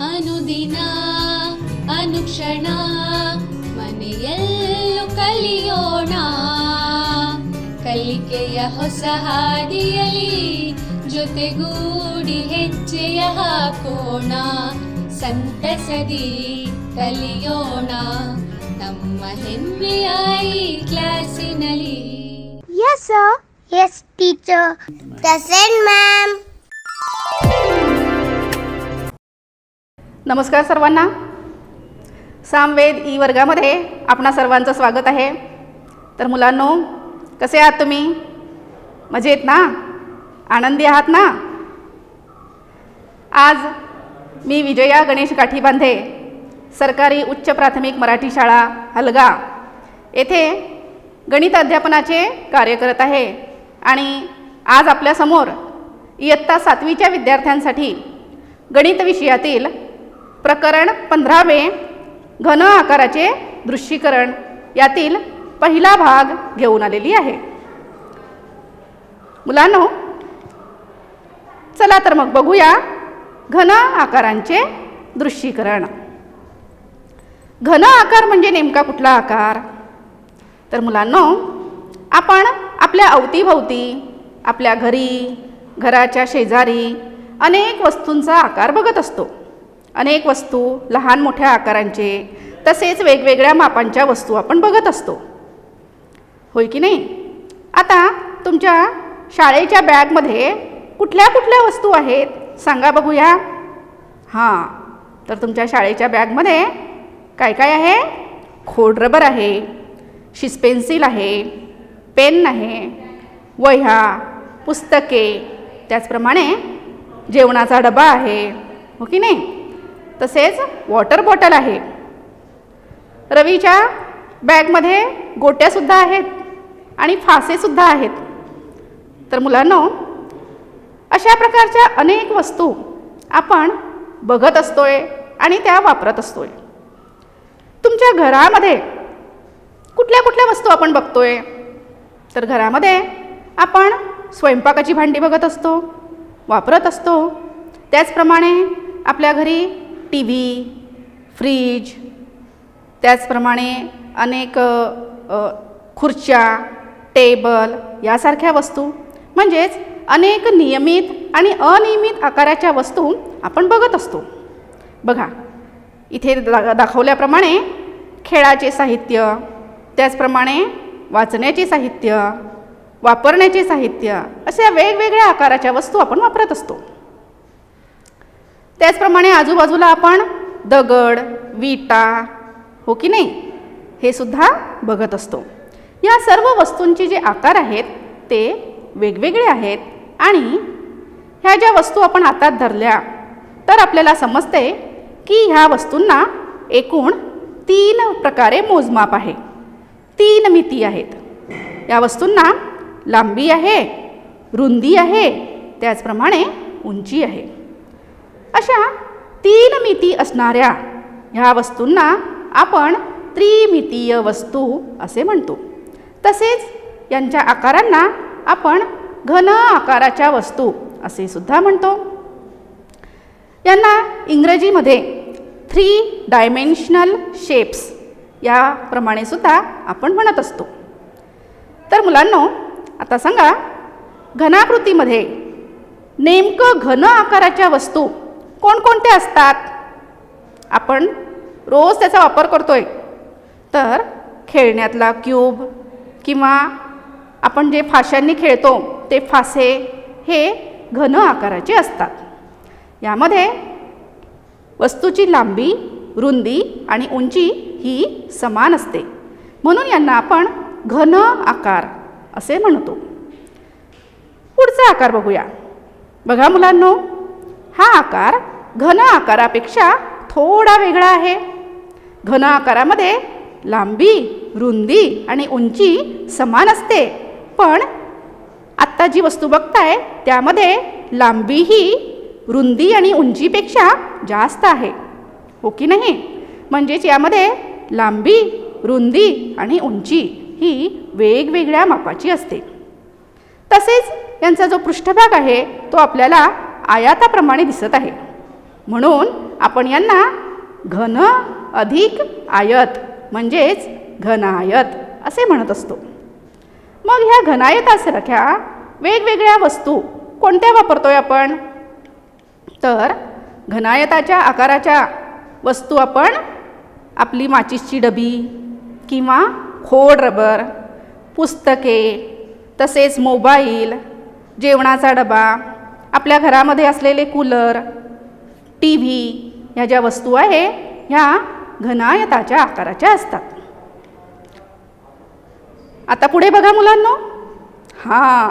ಅನುದಿನ ಅನುಕ್ಷಣ ಮನೆಯಲ್ಲೂ ಕಲಿಯೋಣ ಕಲಿಕೆಯ ಹೊಸ ಹಾದಿಯಲಿ ಜೊತೆಗೂಡಿ ಹೆಜ್ಜೆಯ ಹಾಕೋಣ ಸಂತಸದಿ ಕಲಿಯೋಣ ನಮ್ಮ ಹೆಮ್ಮೆಯ ಈ ಕ್ಲಾಸಿನಲ್ಲಿ. Yes sir. Yes teacher. Present ma'am. नमस्कार सर्वांना. सामवेद ई वर्गामध्ये आपणा सर्वांचं स्वागत आहे. तर मुलांनो, कसे आहात तुम्ही? मजेत ना? आनंदी आहात ना? आज मी विजया गणेश काठीबांधे, सरकारी उच्च प्राथमिक मराठी शाळा हलगा येथे गणित अध्यापनाचे कार्य करत आहे आणि आज आपल्यासमोर इयत्ता 7वीच्या विद्यार्थ्यांसाठी गणित विषयातील प्रकरण 15वे घन आकाराचे दृश्यीकरण यातील पहिला भाग घेऊन आलेली आहे. मुलांनो, चला तर मग बघूया घन आकारांचे दृश्यीकरण. घन आकार म्हणजे नेमका कुठला आकार? तर मुलांनो, आपण आपल्या अवतीभोवती, आपल्या घरी, घराच्या शेजारी अनेक वस्तूंचा आकार बघत असतो. अनेक वस्तू लहान मोठ्या आकारांचे तसेच वेगवेगळ्या मापांच्या वस्तू आपण बघत असतो, होय की नाही? आता तुमच्या शाळेच्या बॅगमध्ये कुठल्या कुठल्या वस्तू आहेत सांगा बघूया. हां, तर तुमच्या शाळेच्या बॅगमध्ये काय काय आहे? खोड रबर आहे, शिसपेन्सिल आहे, पेन आहे, वह्या, पुस्तके, त्याचप्रमाणे जेवणाचा डबा आहे, हो की नाही? तसेच वॉटर बॉटल आहे. रवीच्या बॅगमध्ये गोट्यासुद्धा आहेत आणि फासेसुद्धा आहेत. तर मुलांनो, अशा प्रकारच्या अनेक वस्तू आपण बघत असतोय आणि त्या वापरत असतोय. तुमच्या घरामध्ये कुठल्या कुठल्या वस्तू आपण बघतोय? तर घरामध्ये आपण स्वयंपाकाची भांडी बघत असतो, वापरत असतो. त्याचप्रमाणे आपल्या घरी टी व्ही, फ्रीज, त्याचप्रमाणे अनेक खुर्च्या, टेबल यासारख्या वस्तू म्हणजेच अनेक नियमित आणि अनियमित आकाराच्या वस्तू आपण बघत असतो. बघा, इथे दाखवल्याप्रमाणे खेळाचे साहित्य, त्याचप्रमाणे वाचण्याचे साहित्य, वापरण्याचे साहित्य अशा वेगवेगळ्या आकाराच्या वस्तू आपण वापरत असतो. त्याचप्रमाणे आजूबाजूला आपण दगड, विटा, हो की नाही, हे सुद्धा बघत असतो. या सर्व वस्तूंचे जे आकार आहेत ते वेगवेगळे आहेत आणि ह्या ज्या वस्तू आपण हातात धरल्या तर आपल्याला समजते की ह्या वस्तूंना एकूण 3 प्रकारे मोजमाप आहे, 3 मिती आहेत. या वस्तूंना लांबी आहे, रुंदी आहे, त्याचप्रमाणे उंची आहे. अशा 3 मिती असणाऱ्या ह्या वस्तूंना आपण त्रिमितीय वस्तू असे म्हणतो. तसेच यांच्या आकारांना आपण घन आकाराच्या वस्तू असे सुद्धा म्हणतो. यांना इंग्रजीमध्ये 3 डायमेन्शनल शेप्स याप्रमाणे सुद्धा आपण म्हणत असतो. तर मुलांनो, आता सांगा, घनाकृतीमध्ये नेमकं घन आकाराच्या वस्तू कोणकोणत्या असतात? आपण रोज त्याचा वापर करतोय. तर खेळण्यातला क्यूब किंवा आपण जे फाशांनी खेळतो ते फासे हे घन आकाराचे असतात. यामध्ये वस्तूची लांबी, रुंदी आणि उंची ही समान असते, म्हणून यांना आपण घन आकार असे म्हणतो. पुढचा आकार बघूया. बघा मुलांनो, हा आकार घन आकारापेक्षा थोडा वेगळा आहे. घन आकारामध्ये लांबी, रुंदी आणि उंची समान असते, पण आत्ता जी वस्तू बघताय त्यामध्ये लांबी ही रुंदी आणि उंचीपेक्षा जास्त आहे, हो की नाही? म्हणजेच यामध्ये लांबी, रुंदी आणि उंची ही वेगवेगळ्या मापाची असते. तसेच यांचा जो पृष्ठभाग आहे तो आपल्याला आयाताप्रमाणे दिसत आहे, म्हणून आपण यांना घन अधिक आयत म्हणजेच घनायत असे म्हणत असतो. मग ह्या घनायतासारख्या वेगवेगळ्या वस्तू कोणत्या वापरतोय आपण? तर घनायताच्या आकाराच्या वस्तू आपण आपली माचीसची डबी किंवा खोड रबर, पुस्तके, तसेच मोबाईल, जेवणाचा डबा, आपल्या घरामध्ये असलेले कूलर, टी व्ही, ह्या ज्या वस्तू आहे ह्या घनायताच्या आकाराच्या असतात. आता पुढे बघा मुलांनो. हां,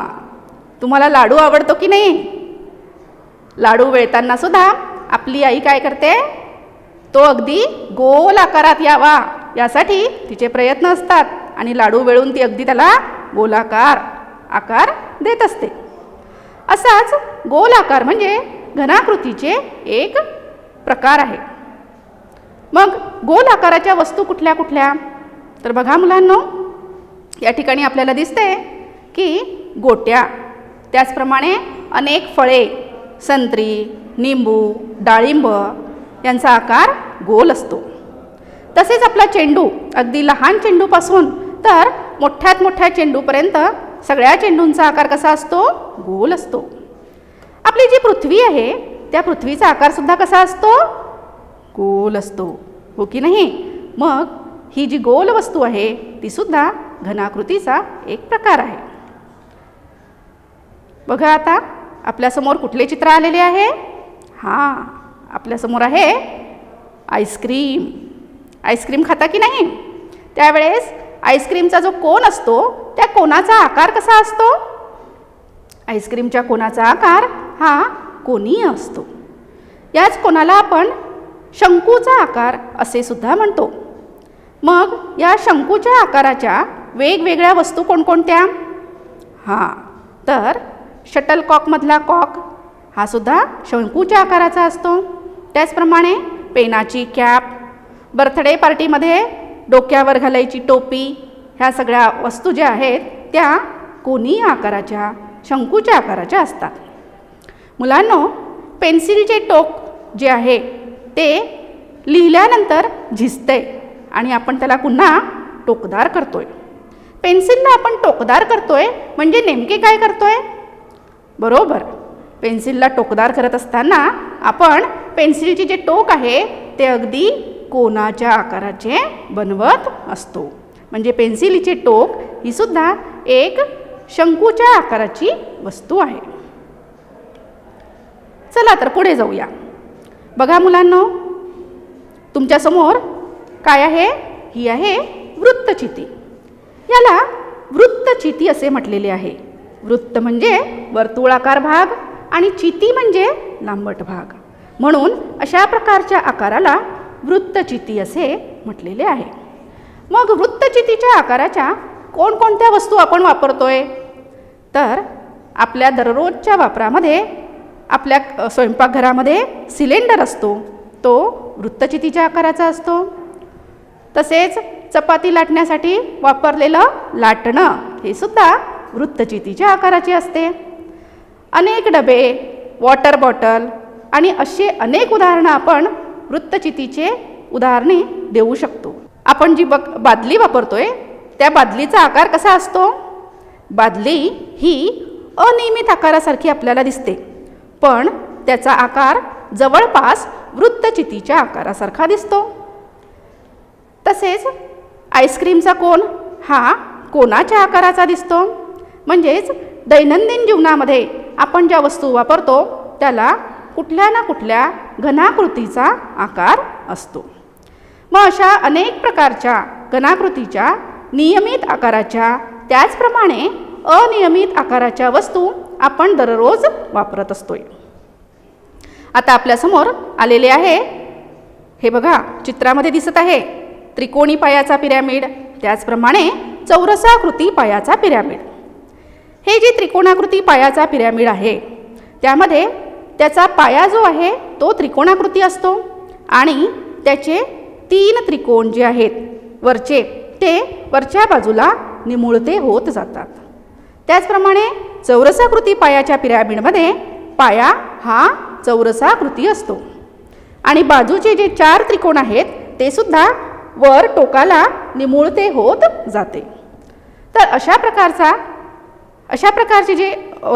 तुम्हाला लाडू आवडतो की नाही? लाडू वेळताना सुद्धा आपली आई काय करते? तो अगदी गोल आकारात यावा यासाठी तिचे प्रयत्न असतात आणि लाडू वेळून ती अगदी त्याला गोलाकार आकार देत असते. असाच गोल आकार म्हणजे घनाकृतीचे एक प्रकार आहे. मग गोल आकाराच्या वस्तू कुठल्या कुठल्या? तर बघा मुलांनो, या ठिकाणी आपल्याला दिसते की गोट्या, त्याचप्रमाणे अनेक फळे, संत्री, निंबू, डाळिंब यांचा आकार गोल असतो. तसेच आपला चेंडू, अगदी लहान चेंडूपासून तर मोठ्यात मोठ्या चेंडूपर्यंत सगळ्या चेंडूंचा आकार कसा असतो? गोल असतो. आपली जी पृथ्वी आहे त्या पृथ्वीचा आकारसुद्धा कसा असतो? गोल असतो, हो की नाही? मग ही जी गोल वस्तू आहे ती सुद्धा घनाकृतीचा एक प्रकार आहे. बघा आता आपल्यासमोर कुठले चित्र आलेले आहे? हां, आपल्यासमोर आहे आईस्क्रीम. आईस्क्रीम खाता की नाही? त्यावेळेस आईस्क्रीमचा जो कोन असतो त्या कोनाचा आकार कसा असतो? आईस्क्रीमच्या कोनाचा आकार हा कोनीय असतो. याच कोनाला आपण शंकूचा आकार असे सुद्धा म्हणतो. मग या शंकूच्या आकाराच्या वेगवेगळ्या वस्तू कोणकोणत्या? हां, तर शटलकॉकमधला कॉक हा सुद्धा शंकूच्या आकाराचा असतो. त्याचप्रमाणे पेनाची कॅप, बर्थडे पार्टीमध्ये डोक्यावर घालायची टोपी, ह्या सगळ्या वस्तू ज्या आहेत त्या कोनीय आकाराच्या, शंकूच्या आकाराच्या असतात. मुलांनो, पेन्सिलचे टोक जे आहे ते लिहिल्यानंतर झिजते आणि आपण त्याला पुन्हा टोकदार करतोय. पेन्सिलला आपण टोकदार करतोय म्हणजे नेमके काय करतोय? बरोबर, पेन्सिलला टोकदार करत असताना आपण पेन्सिलचे जे टोक आहे ते अगदी कोनाच्या आकाराचे बनवत असतो. म्हणजे पेन्सिलीचे टोक ही सुद्धा एक शंकूच्या आकाराची वस्तू आहे. चला तर पुढे जाऊया. बघा मुलांनो, तुमच्यासमोर काय आहे? ही आहे वृत्तचिती. याला वृत्तचिती असे म्हटलेले आहे. वृत्त म्हणजे वर्तुळाकार भाग आणि चिती म्हणजे लांबट भाग, म्हणून अशा प्रकारच्या आकाराला वृत्तचिती असे म्हटलेले आहे. मग वृत्तचितीच्या आकाराच्या कोणकोणत्या वस्तू आपण वापरतोय? तर आपल्या दररोजच्या वापरामध्ये आपल्या स्वयंपाकघरामध्ये सिलेंडर असतो, तो वृत्तचितीच्या आकाराचा असतो. तसेच चपाती लाटण्यासाठी वापरलेलं लाटणं हे सुद्धा वृत्तचितीच्या आकाराचे असते. अनेक डबे, वॉटर बॉटल आणि असे अनेक उदाहरणं आपण वृत्तचितीचे उदाहरणे देऊ शकतो. आपण जी बादली वापरतोय त्या बादलीचा आकार कसा असतो? बादली ही अनियमित आकारासारखी आपल्याला दिसते, पण त्याचा आकार जवळपास वृत्तचितीच्या आकारासारखा दिसतो. तसेच आईस्क्रीमचा कोन हा कोनाच्या आकाराचा दिसतो. म्हणजेच दैनंदिन जीवनामध्ये आपण ज्या वस्तू वापरतो त्याला कुठल्या ना कुठल्या घनाकृतीचा आकार असतो. मग अशा अनेक प्रकारच्या घनाकृतीच्या, नियमित आकाराच्या, त्याचप्रमाणे अनियमित आकाराच्या वस्तू आपण दररोज वापरत असतोय. आता आपल्यासमोर आलेले आहे, हे बघा चित्रामध्ये दिसत आहे त्रिकोणी पायाचा पिरॅमिड, त्याचप्रमाणे चौरसाकृती पायाचा पिरॅमिड. हे जे त्रिकोणाकृती पायाचा पिरॅमिड आहे त्यामध्ये त्याचा पाया जो आहे तो त्रिकोणाकृती असतो आणि त्याचे 3 त्रिकोण जे आहेत वरचे ते वरच्या बाजूला निमुळते होत जातात. त्याचप्रमाणे चौरसाकृती पायाच्या पिरॅमिडमध्ये पाया हा चौरसाकृती असतो आणि बाजूचे जे 4 त्रिकोण आहेत ते सुद्धा वर टोकाला निमुळते होत जाते. तर अशा प्रकारचे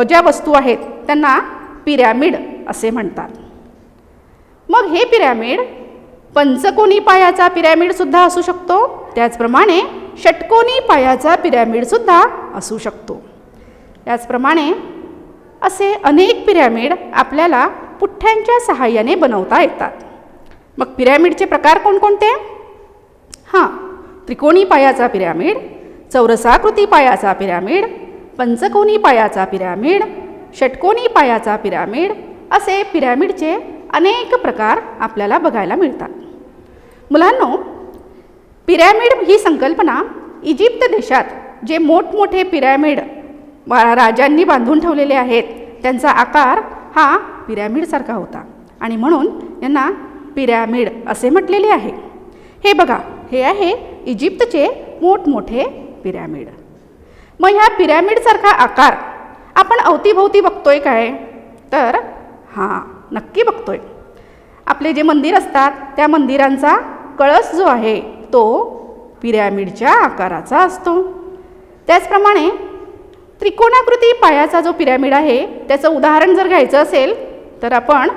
ज्या वस्तू आहेत त्यांना पिरॅमिड असे म्हणतात. मग हे पिरॅमिड पंचकोनी पायाचा पिरॅमिडसुद्धा असू शकतो, त्याचप्रमाणे षटकोनी पायाचा पिरॅमिडसुद्धा असू शकतो. त्याचप्रमाणे असे अनेक पिरॅमिड आपल्याला पुठ्ठ्यांच्या सहाय्याने बनवता येतात. मग पिरॅमिडचे प्रकार कोणकोणते? त्रिकोणी पायाचा पिरॅमिड, चौरसाकृती पायाचा पिरॅमिड, पंचकोनी पायाचा पिरॅमिड, षटकोनी पायाचा पिरॅमिड असे पिरॅमिडचे अनेक प्रकार आपल्याला बघायला मिळतात. मुलांनो, पिरॅमिड ही संकल्पना इजिप्त देशात जे मोठमोठे पिरॅमिड राजांनी बांधून ठेवलेले आहेत त्यांचा आकार हा पिरॅमिडसारखा होता आणि म्हणून यांना पिरॅमिड असे म्हटलेले आहे. हे बघा, हे आहे इजिप्तचे मोठमोठे पिरॅमिड. मग ह्या पिरॅमिडसारखा आकार आपण अवतीभोवती बघतोय काय? तर नक्की बघतोय. आपले जे मंदिर असतात त्या मंदिरांचा कळस जो आहे तो पिरॅमिडच्या आकाराचा असतो. त्याचप्रमाणे त्रिकोणाकृती पायाचा जो पिरॅमिड आहे त्याचं उदाहरण जर घ्यायचं असेल तर आपण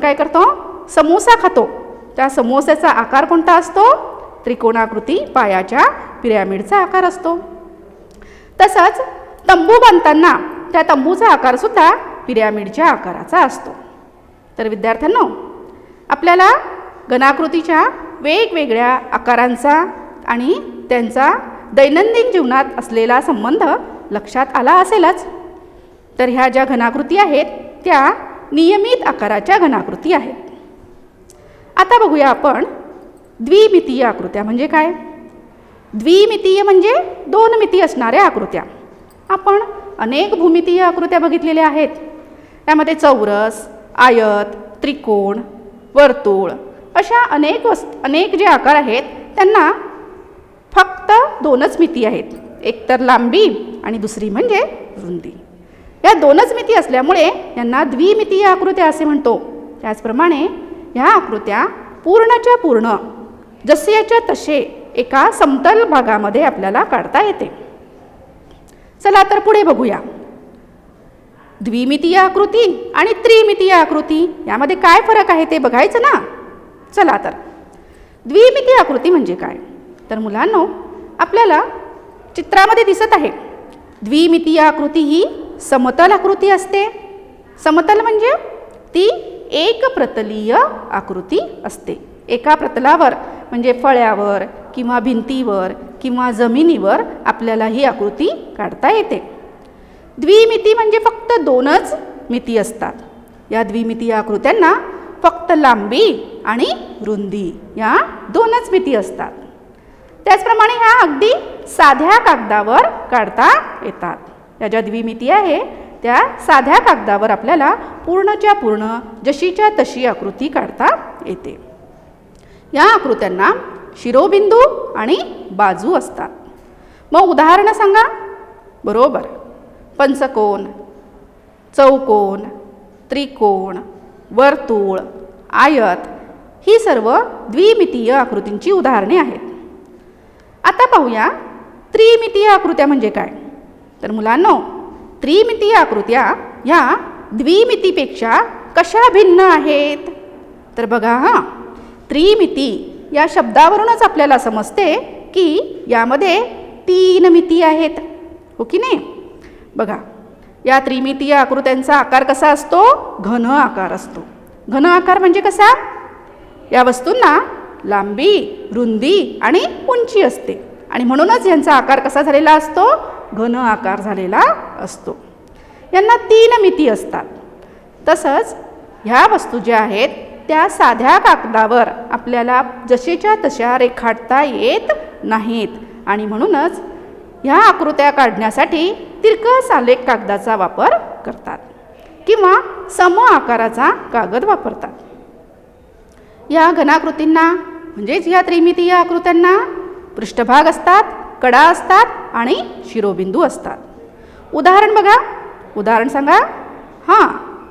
काय करतो? समोसा खातो. त्या समोस्याचा आकार कोणता असतो? त्रिकोणाकृती पायाच्या पिरॅमिडचा आकार असतो. तसंच तंबू बांधताना त्या तंबूचा आकारसुद्धा पिरॅमिडच्या आकाराचा असतो. तर विद्यार्थ्यांनो, आपल्याला घनाकृतीच्या वेगवेगळ्या आकारांचा आणि त्यांचा दैनंदिन जीवनात असलेला संबंध लक्षात आला असेलच. तर ह्या ज्या घनाकृती आहेत त्या नियमित आकाराच्या घनाकृती आहेत. आता बघूया आपण द्विमितीय आकृत्या म्हणजे काय? द्विमितीय म्हणजे 2 मिती असणाऱ्या आकृत्या. आपण अनेक भूमितीय आकृत्या बघितलेल्या आहेत. त्यामध्ये चौरस, आयत, त्रिकोण, वर्तुळ अशा अनेक जे आकार आहेत त्यांना फक्त 2च मिती आहेत. एक तर लांबी आणि दुसरी म्हणजे रुंदी. या 2च मिती असल्यामुळे यांना द्विमितीय आकृत्या असे म्हणतो. त्याचप्रमाणे ह्या आकृत्या पूर्णच्या पूर्ण जसेच्या तसे एका समतल भागामध्ये आपल्याला काढता येते. चला तर पुढे बघूया. द्विमितीय आकृती आणि त्रिमितीय आकृती यामध्ये काय फरक आहे ते बघायचं ना. चला तर, द्विमितीय आकृती म्हणजे काय? तर मुलांनो, आपल्याला चित्रामध्ये दिसत आहे द्विमितीय आकृती ही समतल आकृती असते. समतल म्हणजे ती एकप्रतलीय आकृती असते. एका प्रतलावर म्हणजे फळ्यावर किंवा भिंतीवर किंवा जमिनीवर आपल्याला ही आकृती काढता येते. द्विमिती म्हणजे फक्त 2च मिती असतात. या द्विमितीय आकृत्यांना फक्त लांबी आणि रुंदी या 2च मिती असतात. त्याचप्रमाणे ह्या अगदी साध्या कागदावर काढता येतात. या ज्या द्विमिती आहे त्या साध्या कागदावर आपल्याला पूर्णच्या पूर्ण जशीच्या तशी आकृती काढता येते. या आकृत्यांना शिरोबिंदू आणि बाजू असतात. मग उदाहरणं सांगा. पंचकोन, चौकोन, त्रिकोण, वर्तुळ, आयत ही सर्व द्विमितीय आकृतींची उदाहरणे आहेत. आता पाहूया त्रिमितीय आकृत्या म्हणजे काय? तर मुलांनो, त्रिमितीय आकृत्या ह्या द्विमितीपेक्षा कशा भिन्न आहेत? तर बघा, त्रिमिती या शब्दावरूनच आपल्याला समजते की यामध्ये 3 मिती आहेत, हो की नाही? बघा, या त्रिमितीय आकृत्यांचा आकार कसा असतो? घन आकार असतो. घन आकार म्हणजे कसा? या वस्तूंना लांबी, रुंदी आणि उंची असते आणि म्हणूनच यांचा आकार कसा झालेला असतो? घन आकार झालेला असतो. यांना 3 मिती असतात. तसंच ह्या वस्तू ज्या आहेत त्या साध्या कागदावर आपल्याला जशीच्या तशा रेखाटता येत नाहीत आणि म्हणूनच ह्या आकृत्या काढण्यासाठी तिरकस आलेख कागदाचा वापर करतात किंवा सम आकाराचा कागद वापरतात. या घनाकृतींना म्हणजेच या त्रिमितीय आकृत्यांना पृष्ठभाग असतात, कडा असतात आणि शिरोबिंदू असतात. उदाहरण बघा, उदाहरण सांगा.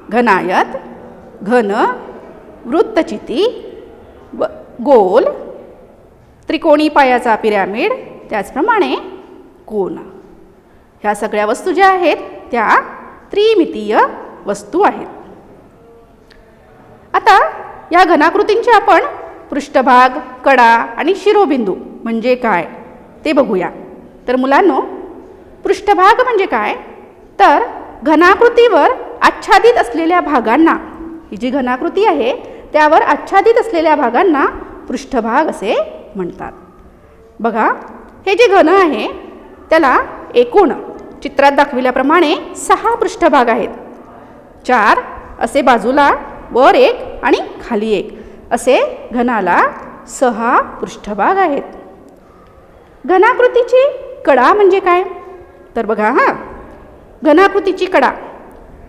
घनायत, घन, वृत्तचिती, गोल, त्रिकोणी पायाचा पिरॅमिड, त्याचप्रमाणे कोन. ह्या सगळ्या वस्तू ज्या आहेत त्या त्रिमितीय वस्तू आहेत. आता या घनाकृतींचे आपण पृष्ठभाग, कडा आणि शिरोबिंदू म्हणजे काय ते बघूया. तर मुलांनो, पृष्ठभाग म्हणजे काय, तर घनाकृतीवर आच्छादित असलेल्या भागांना, ही जी घनाकृती आहे त्यावर आच्छादित असलेल्या भागांना पृष्ठभाग असे म्हणतात. बघा, हे जे घन आहे त्याला एकूण चित्रात दाखविल्याप्रमाणे 6 पृष्ठभाग आहेत. 4 असे बाजूला, वर एक आणि खाली एक असे घनाला 6 पृष्ठभाग आहेत. घनाकृतीची कडा म्हणजे काय, तर बघा घनाकृतीची कडा,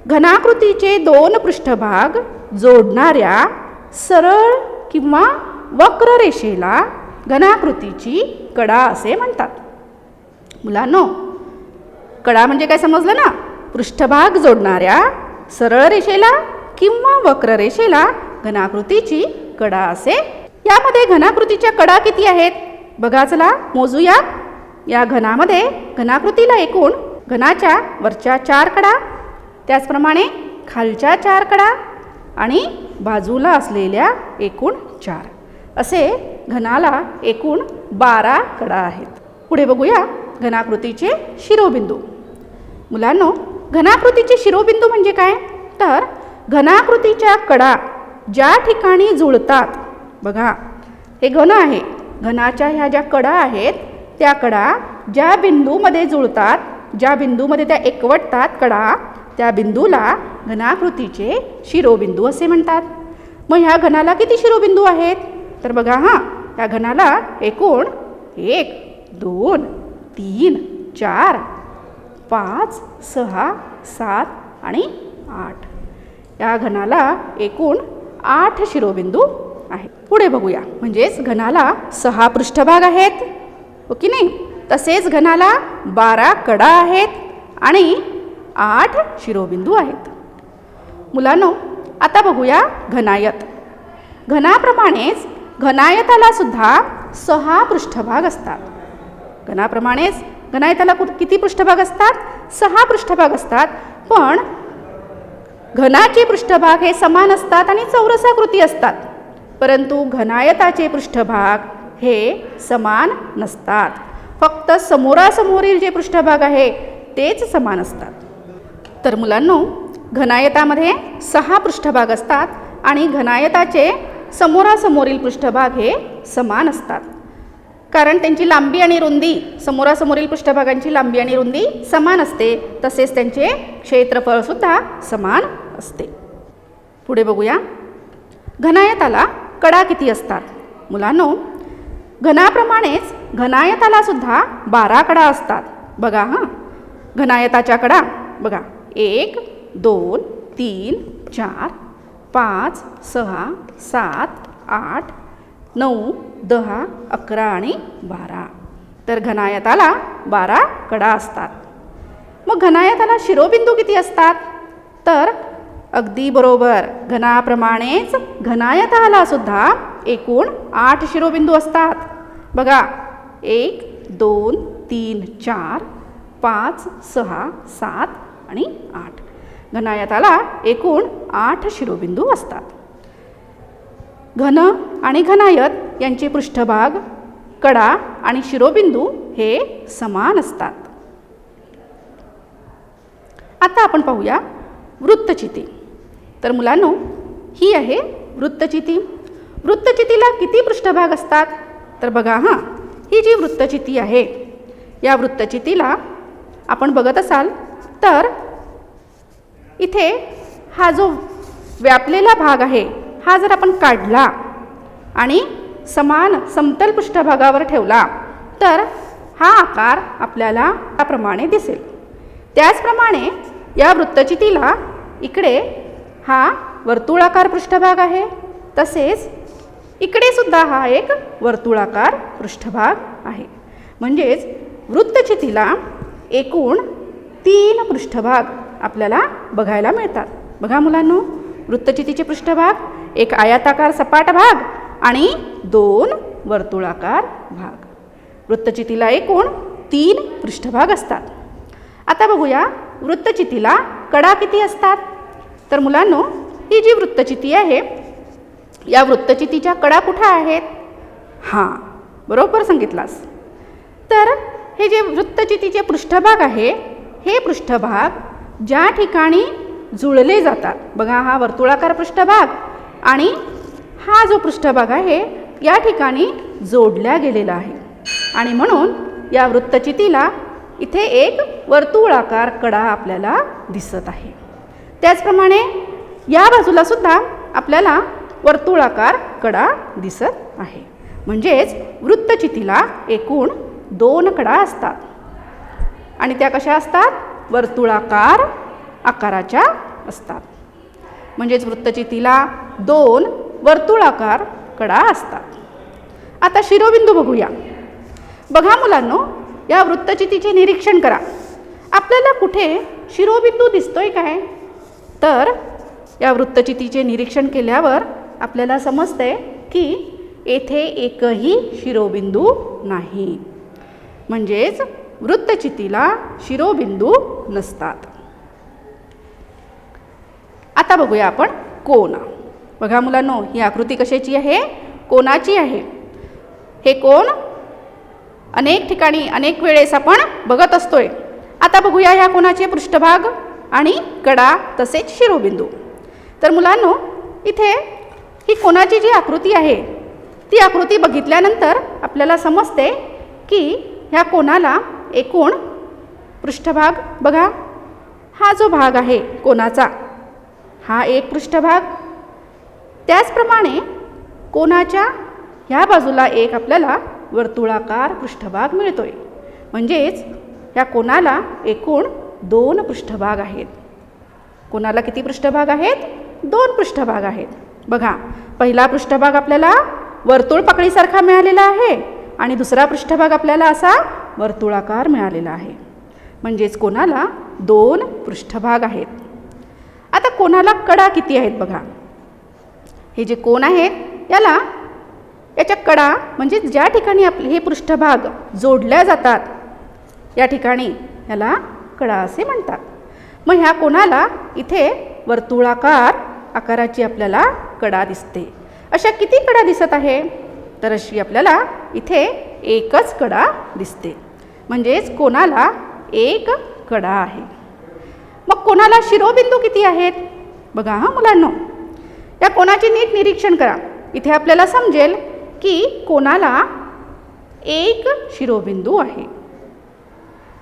घनाकृतीचे 2 पृष्ठभाग जोडणाऱ्या सरळ किंवा वक्र रेषेला घनाकृतीची कडा असे म्हणतात. मुलांनो, कडा म्हणजे काय समजलं ना, पृष्ठभाग जोडणाऱ्या सरळ रेषेला किंवा वक्र रेषेला घनाकृतीची कडा असे. यामध्ये घनाकृतीच्या कडा किती आहेत बघा, चला मोजूया. या घनामध्ये घनाकृतीला एकूण घनाच्या वरच्या 4 कडा, त्याचप्रमाणे खालच्या 4 कडा आणि बाजूला असलेल्या एकूण 4 असे घनाला एकूण 12 कडा आहेत. पुढे बघूया घनाकृतीचे शिरोबिंदू. मुलांनो, घनाकृतीचे शिरोबिंदू म्हणजे काय, तर घनाकृतीच्या कडा ज्या ठिकाणी जुळतात, बघा हे घन आहे, घनाच्या ह्या ज्या कडा आहेत त्या कडा ज्या बिंदूमध्ये जुळतात, ज्या बिंदूमध्ये त्या एकवटतात कडा, त्या बिंदूला घनाकृतीचे शिरोबिंदू असे म्हणतात. मग ह्या घनाला किती शिरोबिंदू आहेत, तर बघा या घनाला एकूण 1, 2, 3, 4, 5, 6, 7 आणि 8. या घनाला एकूण 8 शिरोबिंदू आहेत. पुढे बघूया, म्हणजेच घनाला 6 पृष्ठभाग आहेत, हो की नाही. तसेच घनाला 12 कडा आहेत आणि 8 शिरोबिंदू आहेत. मुलांनो, आता बघूया घनायत. घनाप्रमाणेच घनायताला सुद्धा 6 पृष्ठभाग असतात. घनाप्रमाणेच घनायताला किती पृष्ठभाग असतात, 6 पृष्ठभाग असतात. पण घनाचे पृष्ठभाग हे समान असतात आणि चौरसाकृती असतात, परंतु घनायताचे पृष्ठभाग हे समान नसतात. फक्त समोरासमोरील जे पृष्ठभाग आहे तेच समान असतात. तर मुलांनो, घनायतामध्ये 6 पृष्ठभाग असतात आणि घनायताचे समोरासमोरील पृष्ठभाग हे समान असतात, कारण त्यांची लांबी आणि रुंदी, समोरासमोरील पृष्ठभागांची लांबी आणि रुंदी समान असते. तसेच त्यांचे क्षेत्रफळसुद्धा समान असते. पुढे बघूया घनायताला कडा किती असतात. मुलांनो, घनाप्रमाणेच घनायताला सुद्धा 12 कडा असतात. बघा घनायताच्या कडा बघा 1, 2, 3, 4, 5, 6, 7, 8, 9, 10, 11 आणि 12. तर घनायताला 12 कडा असतात. मग घनायताला शिरोबिंदू किती असतात, तर अगदी बरोबर, घनाप्रमाणेच घनायताला सुद्धा एकूण 8 शिरोबिंदू असतात. बघा 1, 2, 3, 4, 5, 6, 7 आणि 8. घनायताला एकूण 8 शिरोबिंदू असतात. घन आणि घनायत यांचे पृष्ठभाग, कडा आणि शिरोबिंदू हे समान असतात. आता आपण पाहूया वृत्तचिती. तर मुलांनो, ही आहे वृत्तचिती. वृत्तचितीला किती पृष्ठभाग असतात, तर बघा ही जी वृत्तचिती आहे, या वृत्तचितीला आपण बघत असाल तर इथे हा जो व्यापलेला भाग आहे हा जर आपण काढला आणि समान समतल पृष्ठभागावर ठेवला तर हा आकार आपल्याला त्याप्रमाणे दिसेल. त्याचप्रमाणे या वृत्तचितीला इकडे हा वर्तुळाकार पृष्ठभाग आहे, तसेच इकडे सुद्धा हा एक वर्तुळाकार पृष्ठभाग आहे. म्हणजेच वृत्तचितीला एकूण 3 पृष्ठभाग आपल्याला बघायला मिळतात. बघा मुलांनो, वृत्तचितीचे पृष्ठभाग एक आयताकार सपाट भाग आणि 2 वर्तुळाकार भाग. वृत्तचितीला एकूण 3 पृष्ठभाग असतात. आता बघूया वृत्तचितीला कडा किती असतात. तर मुलांनो, ही जी वृत्तचिती आहे, या वृत्तचितीच्या कडा कुठे आहेत? हां, बरोबर सांगितलास. तर हे जे वृत्तचितीचे पृष्ठभाग आहे, हे पृष्ठभाग ज्या ठिकाणी जुळले जातात, बघा हा वर्तुळाकार पृष्ठभाग आणि हा जो पृष्ठभाग आहे या ठिकाणी जोडल्या गेलेला आहे आणि म्हणून या वृत्तचितीला इथे एक वर्तुळाकार कडा आपल्याला दिसत आहे. त्याचप्रमाणे या बाजूला सुद्धा आपल्याला वर्तुळाकार कडा दिसत आहे. म्हणजेच वृत्तचितीला एकूण 2 कडा असतात आणि त्या कशा असतात? वर्तुळाकार आकाराच्या असतात. म्हणजेच वृत्तचितीला 2 वर्तुळाकार कडा असतात. आता शिरोबिंदू बघूया. बघा मुलांनो, या वृत्तचितीचे निरीक्षण करा. आपल्याला कुठे शिरोबिंदू दिसतोय काय? तर या वृत्तचितीचे निरीक्षण केल्यावर आपल्याला समजते की येथे एकही शिरोबिंदू नाही. म्हणजेच वृत्तचितीला शिरोबिंदू नसतात. आता बघूया आपण कोन. बघा मुलांनो, ही आकृती कशाची आहे? कोनाची आहे. हे कोन अनेक ठिकाणी अनेक वेळेस आपण बघत असतोय. आता बघूया ह्या कोनाचे पृष्ठभाग आणि कडा तसेच शिरोबिंदू. तर मुलांनो, इथे ही कोनाची जी आकृती आहे ती आकृती बघितल्यानंतर आपल्याला समजते की ह्या कोनाला एकूण पृष्ठभाग, बघा हा जो भाग आहे कोनाचा, हा एक पृष्ठभाग. त्याचप्रमाणे कोनाच्या ह्या बाजूला एक आपल्याला वर्तुळाकार पृष्ठभाग मिळतोय. म्हणजेच ह्या कोनाला एकूण 2 पृष्ठभाग आहेत. कोनाला किती पृष्ठभाग आहेत? 2 पृष्ठभाग आहेत. बघा, पहिला पृष्ठभाग आपल्याला वर्तुळ पाकळीसारखा मिळालेला आहे आणि दुसरा पृष्ठभाग आपल्याला असा वर्तुळाकार मिळालेला आहे. म्हणजेच कोनाला 2 पृष्ठभाग आहेत. आता कोनाला कडा किती आहेत बघा. हे जे कोन आहेत याच्या कडा म्हणजे ज्या ठिकाणी आपले हे पृष्ठभाग जोडल्या जातात या ठिकाणी याला कडा असे म्हणतात. मग ह्या कोनाला इथे वर्तुळाकार आकाराची आपल्याला कडा दिसते. अशा किती कडा दिसत आहे? तर अशी आपल्याला इथे एकच कडा दिसते. म्हणजेच कोनाला 1 कडा आहे. मग कोनाला शिरोबिंदू किती आहेत? बघा हा मुलांनो, या कोनाचे नीट निरीक्षण करा. इथे आपल्याला समजेल की कोनाला 1 शिरोबिंदू आहे.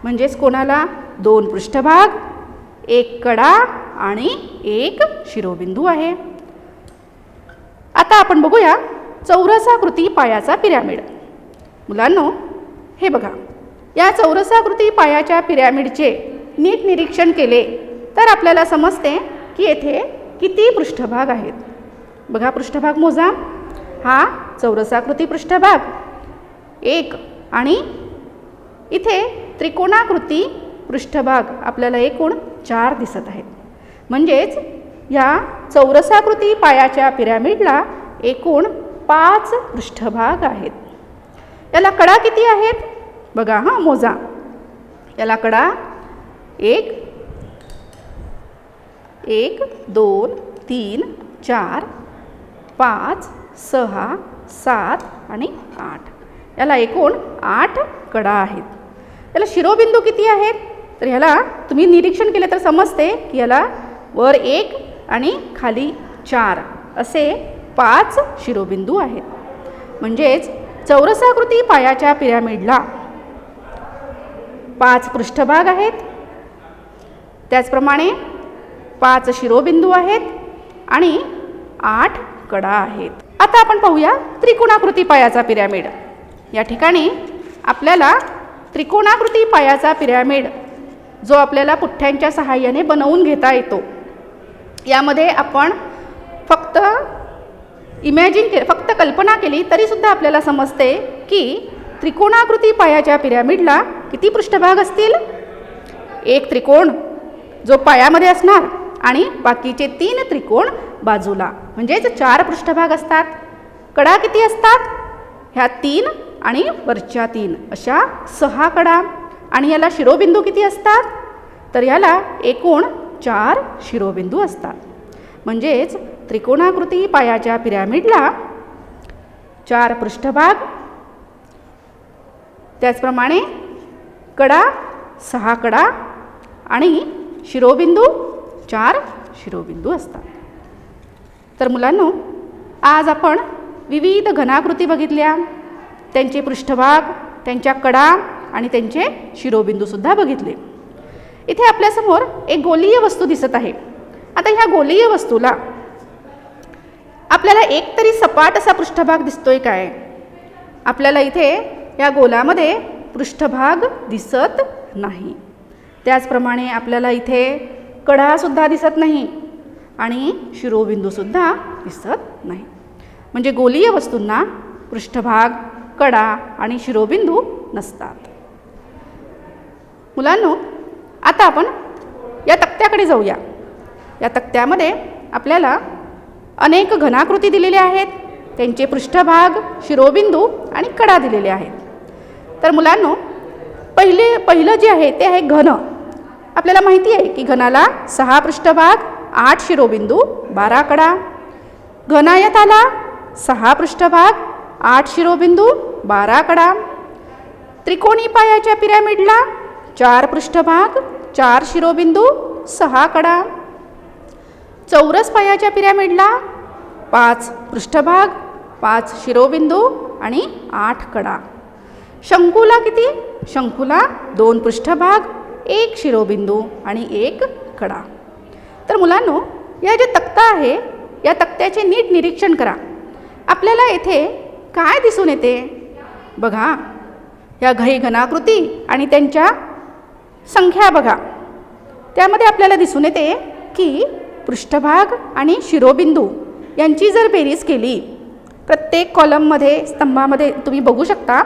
म्हणजेच कोनाला 2 पृष्ठभाग, 1 कडा आणि 1 शिरोबिंदू आहे. आता आपण बघूया चौरसाकृती पायाचा पिरॅमिड. मुलांनो, हे बघा, या चौरसाकृती पायाच्या पिरॅमिडचे नीट निरीक्षण केले तर आपल्याला समजते की येथे किती पृष्ठभाग आहेत. बघा, पृष्ठभाग मोजा. हा चौरसाकृती पृष्ठभाग 1 आणि इथे त्रिकोणाकृती पृष्ठभाग आपल्याला एकूण 4 दिसत आहेत. म्हणजेच या चौरसाकृती पायाच्या पिरॅमिडला एकूण 5 पृष्ठभाग आहेत. याला कडा किती आहेत? बघा हां, मोजा. याला कडा 1 2 3 4 5 6 7 आणि 8. याला एकूण 8 कडा आहेत. याला शिरोबिंदू किती आहेत? तर ह्याला तुम्ही निरीक्षण केले तर समजते की याला वर 1 आणि खाली 4 असे 5 शिरोबिंदू आहेत. म्हणजेच चौरसाकृती पायाच्या पिरॅमिडला 5 पृष्ठभाग आहेत. त्याचप्रमाणे 5 शिरोबिंदू आहेत आणि 8 कडा आहेत. आता आपण पाहूया त्रिकोणाकृती पायाचा पिरॅमिड. या ठिकाणी आपल्याला त्रिकोणाकृती पायाचा पिरॅमिड जो आपल्याला पुठ्ठ्यांच्या सहाय्याने बनवून घेता येतो. यामध्ये आपण फक्त फक्त कल्पना केली तरीसुद्धा आपल्याला समजते की त्रिकोणाकृती पायाच्या पिरॅमिडला किती पृष्ठभाग असतील? 1 त्रिकोण जो पायामध्ये असणार आणि बाकीचे 3 त्रिकोण बाजूला, म्हणजेच 4 पृष्ठभाग असतात. कडा किती असतात? ह्या 3 आणि वरच्या 3 अशा 6 कडा. आणि याला शिरोबिंदू किती असतात? तर याला एकूण 4 शिरोबिंदू असतात. म्हणजेच त्रिकोणाकृती पायाच्या पिरॅमिडला 4 पृष्ठभाग, त्याचप्रमाणे कडा 6 कडा आणि शिरोबिंदू 4 शिरोबिंदू असतात. तर मुलांनो, आज आपण विविध घनाकृती बघितल्या, त्यांचे पृष्ठभाग, त्यांच्या कडा आणि त्यांचे शिरोबिंदूसुद्धा बघितले. इथे आपल्यासमोर एक गोलीय वस्तू दिसत आहे. आता ह्या गोलीय वस्तूला आपल्याला एक तरी सपाट असा पृष्ठभाग दिसतोय काय? आपल्याला इथे या गोलामध्ये पृष्ठभाग दिसत नाही. त्याचप्रमाणे आपल्याला इथे कडासुद्धा दिसत नाही आणि शिरोबिंदूसुद्धा दिसत नाही. म्हणजे गोलीय वस्तूंना पृष्ठभाग, कडा आणि शिरोबिंदू नसतात. मुलांनो, आता आपण या तक्त्याकडे जाऊया. या तक्त्यामध्ये आपल्याला अनेक घनाकृती दिलेल्या आहेत, त्यांचे पृष्ठभाग, शिरोबिंदू आणि कडा दिलेले आहेत. तर मुलांनो, पहिलं जे आहे ते आहे घन. आपल्याला माहिती आहे की घनाला 6 पृष्ठभाग, 8 शिरोबिंदू, 12 कडा. घनायताला 6 पृष्ठभाग, 8 शिरोबिंदू, 12 कडा. त्रिकोणी पायाच्या पिरॅमिडला 4 पृष्ठभाग, 4 शिरोबिंदू, 6 कडा. चौरस पायाच्या पिरॅमिडला 5 पृष्ठभाग, 5 शिरोबिंदू आणि 8 कडा. शंकूला किती? शंकूला 2 पृष्ठभाग, 1 शिरोबिंदू आणि 1 कडा. तर मुलांनो, या जे तक्ता आहे या तक्त्याचे नीट निरीक्षण करा. आपल्याला येथे काय दिसून येते? बघा, या घनाकृती आणि त्यांच्या संख्या बघा. त्यामध्ये आपल्याला दिसून येते की पृष्ठभाग आणि शिरोबिंदू यांची जर बेरीज केली, प्रत्येक कॉलममध्ये, स्तंभामध्ये तुम्ही बघू शकता,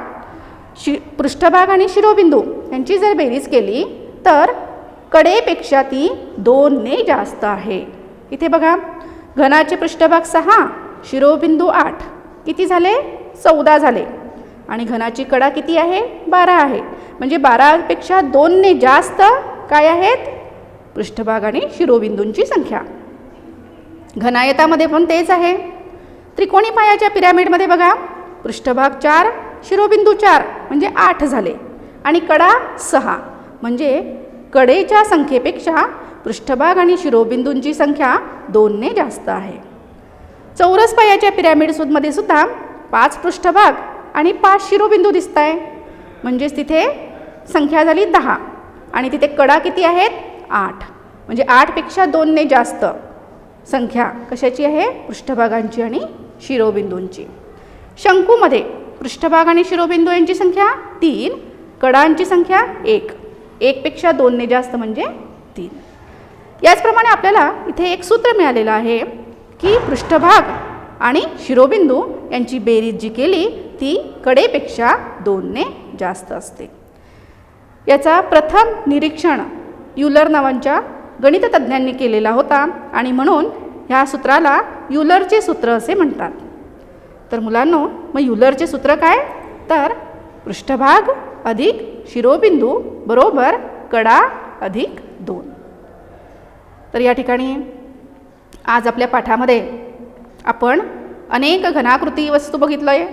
पृष्ठभाग आणि शिरोबिंदू यांची जर बेरीज केली तर कडेपेक्षा ती 2 ने जास्त आहे. इथे बघा, घनाचे पृष्ठभाग 6, शिरोबिंदू 8, किती झाले? 14 झाले. आणि घनाची कडा किती आहे? 12 आहे. म्हणजे 12पेक्षा 2 ने जास्त काय आहेत? पृष्ठभाग आणि शिरोबिंदूंची संख्या. घनायतामध्ये पण तेच आहे. त्रिकोणी पायाच्या पिरॅमिडमध्ये बघा, पृष्ठभाग 4, शिरोबिंदू 4 म्हणजे 8 झाले. आणि कडा 6 म्हणजे कडेच्या संख्येपेक्षा पृष्ठभाग आणि शिरोबिंदूंची संख्या 2 ने जास्त आहे. चौरस पायाच्या पिरॅमिडमध्ये सुद्धा 5 पृष्ठभाग आणि 5 शिरोबिंदू दिसत आहे. म्हणजेच तिथे संख्या झाली 10 आणि तिथे कडा किती आहेत? 8. म्हणजे 8पेक्षा 2 ने जास्त संख्या कशाची आहे? पृष्ठभागांची आणि शिरोबिंदूंची. शंकूमध्ये पृष्ठभाग आणि शिरोबिंदू यांची संख्या 3, कडांची संख्या 1. 1पेक्षा 2 ने जास्त म्हणजे 3. याचप्रमाणे आपल्याला इथे एक सूत्र मिळालेलं आहे की पृष्ठभाग आणि शिरोबिंदू यांची बेरीज जी केली ती कडेपेक्षा 2 ने जास्त असते. याचा प्रथम निरीक्षण युलर नावांच्या गणिततज्ज्ञांनी केलेला होता आणि म्हणून ह्या सूत्राला युलरचे सूत्र असे म्हणतात. तर मुलांनो, मग युलरचे सूत्र काय? तर पृष्ठभाग अधिक शिरोबिंदू बरोबर कडा अधिक 2. तर या ठिकाणी आज आपल्या पाठामध्ये आपण अनेक घनाकृती वस्तू बघितलं आहे.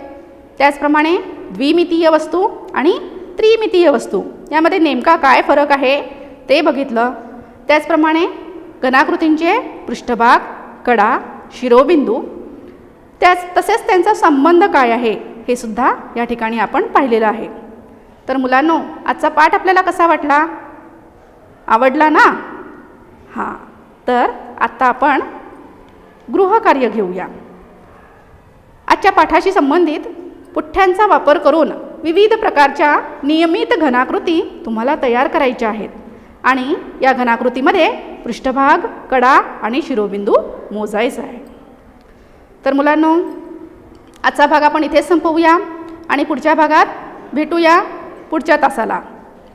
त्याचप्रमाणे द्विमितीय वस्तू आणि त्रिमितीय वस्तू यामध्ये नेमका काय फरक आहे ते बघितलं. त्याचप्रमाणे घनाकृतींचे पृष्ठभाग, कडा, शिरोबिंदू तसेच त्यांचा संबंध काय आहे हे सुद्धा या ठिकाणी आपण पाहिलेलं आहे. तर मुलांनो, आजचा पाठ आपल्याला कसा वाटला? आवडला ना? हां, तर आत्ता आपण गृहकार्य घेऊया. आजच्या पाठाशी संबंधित पुठ्ठ्यांचा वापर करून विविध प्रकारच्या नियमित घनाकृती तुम्हाला तयार करायच्या आहेत आणि या घनाकृतीमध्ये पृष्ठभाग, कडा आणि शिरोबिंदू मोजायचा आहे. तर मुलांनो, आजचा भाग आपण इथेच संपवूया आणि पुढच्या भागात भेटूया पुढच्या तासाला.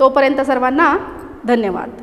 तोपर्यंत सर्वांना धन्यवाद.